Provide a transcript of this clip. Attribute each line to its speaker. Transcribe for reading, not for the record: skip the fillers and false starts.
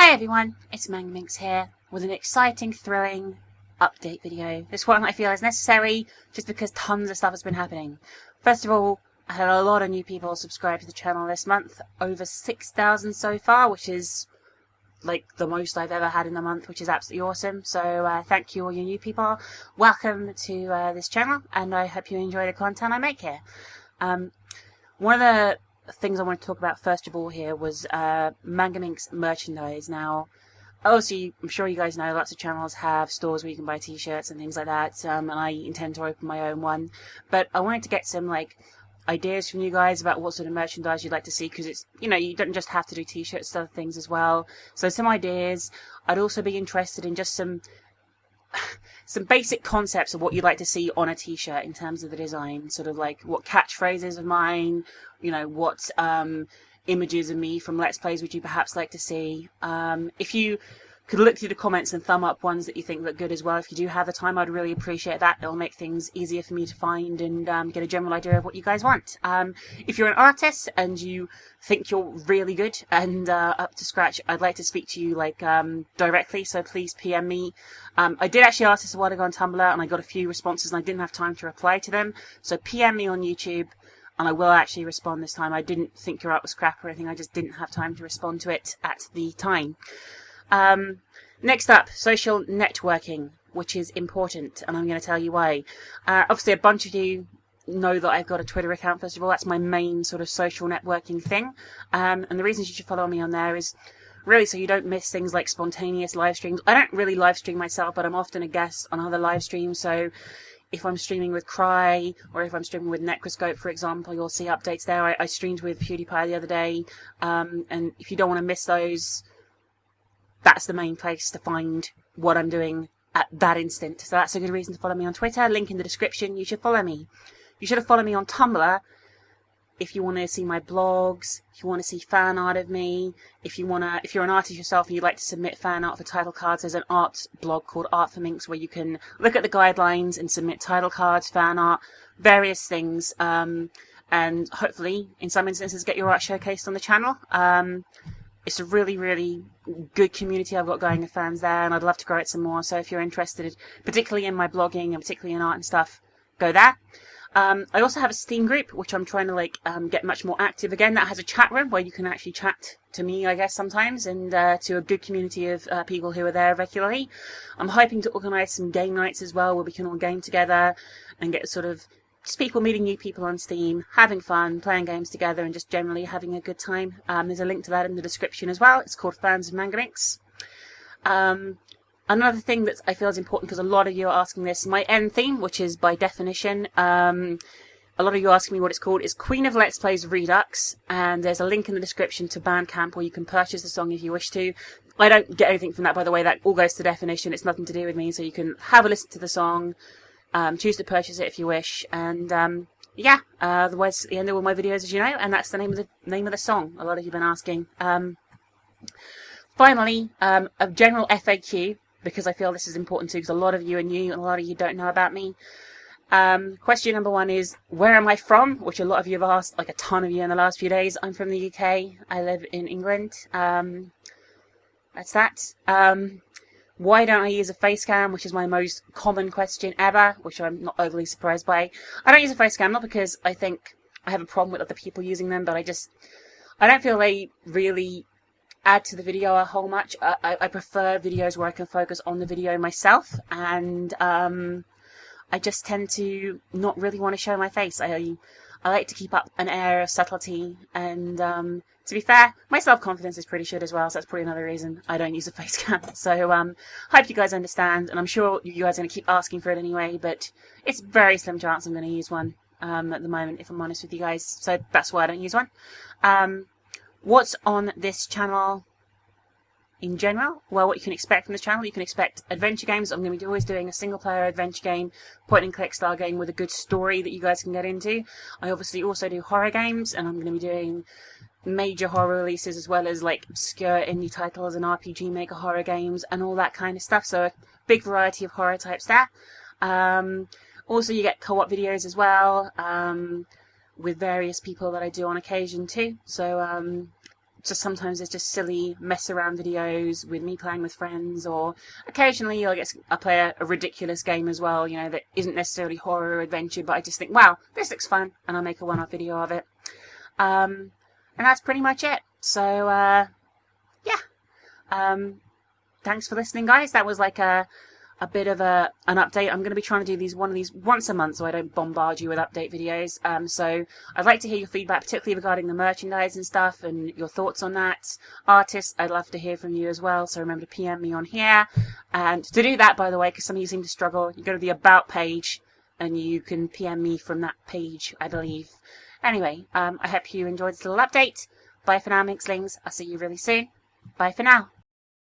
Speaker 1: Hey everyone, it's Minx here with an exciting, thrilling update video. This one I feel is necessary just because tons of stuff has been happening. First of all, I had a lot of new people subscribe to the channel this month, over 6,000 so far, which is like the most I've ever had in a month, which is absolutely awesome. So thank you all you new people. Welcome to this channel, and I hope you enjoy the content I make here. One of the things I want to talk about first of all here was Minx merchandise. Now, obviously, I'm sure you guys know lots of channels have stores where you can buy t-shirts and things like that, and I intend to open my own one. But I wanted to get some ideas from you guys about what sort of merchandise you'd like to see, because it's, you don't just have to do t-shirts, other things as well. So some ideas. I'd also be interested in just some basic concepts of what you'd like to see on a t-shirt in terms of the design, sort of like what catchphrases of mine, what images of me from Let's Plays would you perhaps like to see. If you could look through the comments and thumb up ones that you think look good as well, if you do have the time, I'd really appreciate that. It'll make things easier for me to find and get a general idea of what you guys want. If you're an artist and you think you're really good and up to scratch, I'd like to speak to you directly, so please PM me. I did actually ask this a while ago on Tumblr and I got a few responses and I didn't have time to reply to them, so PM me on YouTube and I will actually respond this time. I didn't think your art was crap or anything, I just didn't have time to respond to it at the time. Next up, social networking, which is important, and I'm going to tell you why. Obviously, a bunch of you know that I've got a Twitter account, first of all. That's my main sort of social networking thing. And the reasons you should follow me on there is really so you don't miss things like spontaneous live streams. I don't really live stream myself, but I'm often a guest on other live streams, so if I'm streaming with Cry, or if I'm streaming with Necroscope, for example, you'll see updates there. I streamed with PewDiePie the other day, and if you don't want to miss those, that's the main place to find what I'm doing at that instant. So that's a good reason to follow me on Twitter. Link in the description. You should follow me. You should have followed me on Tumblr if you want to see my blogs, if you want to see fan art of me, if you're an artist yourself and you'd like to submit fan art for title cards. There's an art blog called Art for Minx where you can look at the guidelines and submit title cards, fan art, various things, and hopefully in some instances get your art showcased on the channel. It's a really, really good community I've got going of fans there, and I'd love to grow it some more. So if you're interested, particularly in my blogging and particularly in art and stuff, go there. I also have a Steam group, which I'm trying to get much more active again. That has a chat room where you can actually chat to me, I guess, sometimes, and to a good community of people who are there regularly. I'm hoping to organise some game nights as well, where we can all game together and get sort of just people meeting new people on Steam, having fun, playing games together, and just generally having a good time. There's a link to that in the description as well. It's called Fans of Minx. Another thing that I feel is important, because a lot of you are asking this, my end theme, which is by definition, a lot of you are asking me what it's called, is Queen of Let's Plays Redux, and there's a link in the description to Bandcamp where you can purchase the song if you wish to. I don't get anything from that, by the way. That all goes to definition. It's nothing to do with me, so you can have a listen to the song. Choose to purchase it if you wish, and otherwise at the end of all my videos, as you know, and that's the name of the song. A lot of you have been asking. Finally, a general FAQ, because I feel this is important too, because a lot of you are new and a lot of you don't know about me. Question number one is, where am I from? Which a lot of you have asked, like a ton of you in the last few days. I'm from the UK. I live in England. That's that. Why don't I use a face cam, which is my most common question ever, which I'm not overly surprised by. I don't use a face cam, not because I think I have a problem with other people using them, but I don't feel they really add to the video a whole much. I prefer videos where I can focus on the video myself, and I just tend to not really want to show my face. I like to keep up an air of subtlety, and to be fair, my self-confidence is pretty shit as well, so that's probably another reason I don't use a face cam. So hope you guys understand, and I'm sure you guys are going to keep asking for it anyway, but it's very slim chance I'm going to use one at the moment, if I'm honest with you guys, so that's why I don't use one. What's on this channel in general? Well, what you can expect from this channel, you can expect adventure games. I'm going to be always doing a single-player adventure game, point-and-click style game with a good story that you guys can get into. I obviously also do horror games, and I'm going to be doing major horror releases as well as obscure indie titles and RPG Maker horror games and all that kind of stuff. So a big variety of horror types there. Also, you get co-op videos as well with various people that I do on occasion too. So just sometimes it's just silly mess around videos with me playing with friends, or occasionally I play a ridiculous game as well, you know, that isn't necessarily horror or adventure, but I just think, wow, this looks fun, and I'll make a one-off video of it. And that's pretty much it. So, yeah. Thanks for listening, guys. That was like a bit of an update. I'm going to be trying to do one of these once a month so I don't bombard you with update videos. So I'd like to hear your feedback, particularly regarding the merchandise and stuff and your thoughts on that. Artists, I'd love to hear from you as well, so remember to PM me on here. And to do that, by the way, because some of you seem to struggle, you go to the About page and you can PM me from that page, I believe. Anyway, I hope you enjoyed this little update. Bye for now, Minxlings. I'll see you really soon. Bye for now.